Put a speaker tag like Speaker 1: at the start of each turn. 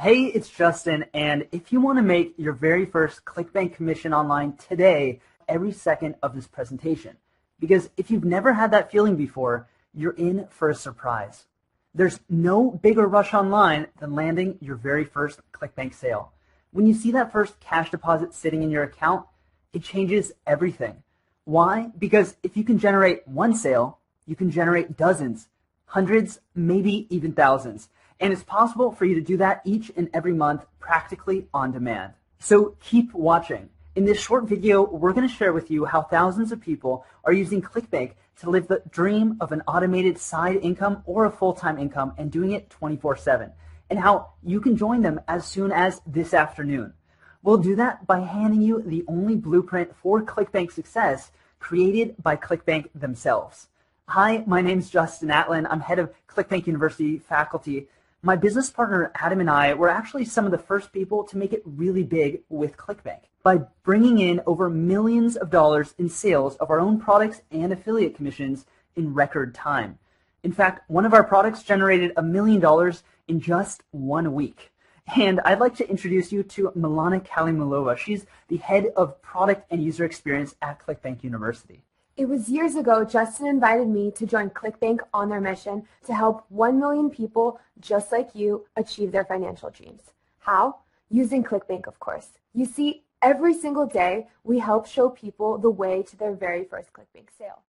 Speaker 1: Hey, it's Justin, and if you want to make your very first ClickBank commission online today, every second of this presentation, because if you've never had that feeling before, you're in for a surprise. There's no bigger rush online than landing your very first ClickBank sale. When you see that first cash deposit sitting in your account, it changes everything. Why? Because if you can generate one sale, you can generate dozens, hundreds, maybe even thousands. And it's possible for you to do that each and every month practically on demand. So keep watching. In this short video, we're going to share with you how thousands of people are using ClickBank to live the dream of an automated side income or a full-time income and doing it 24/7, and how you can join them as soon as this afternoon. We'll do that by handing you the only blueprint for ClickBank success created by ClickBank themselves. Hi, my name's Justin Atlin. I'm head of ClickBank University faculty. My business partner Adam and I were actually some of the first people to make it really big with ClickBank by bringing in over millions of dollars in sales of our own products and affiliate commissions in record time. In fact, one of our products generated $1 million in just 1 week. And I'd like to introduce you to Milana Kalimulova. She's the head of product and user experience at ClickBank University.
Speaker 2: It was years ago Justin invited me to join ClickBank on their mission to help 1 million people just like you achieve their financial dreams. How? Using ClickBank, of course. You see, every single day we help show people the way to their very first ClickBank sale.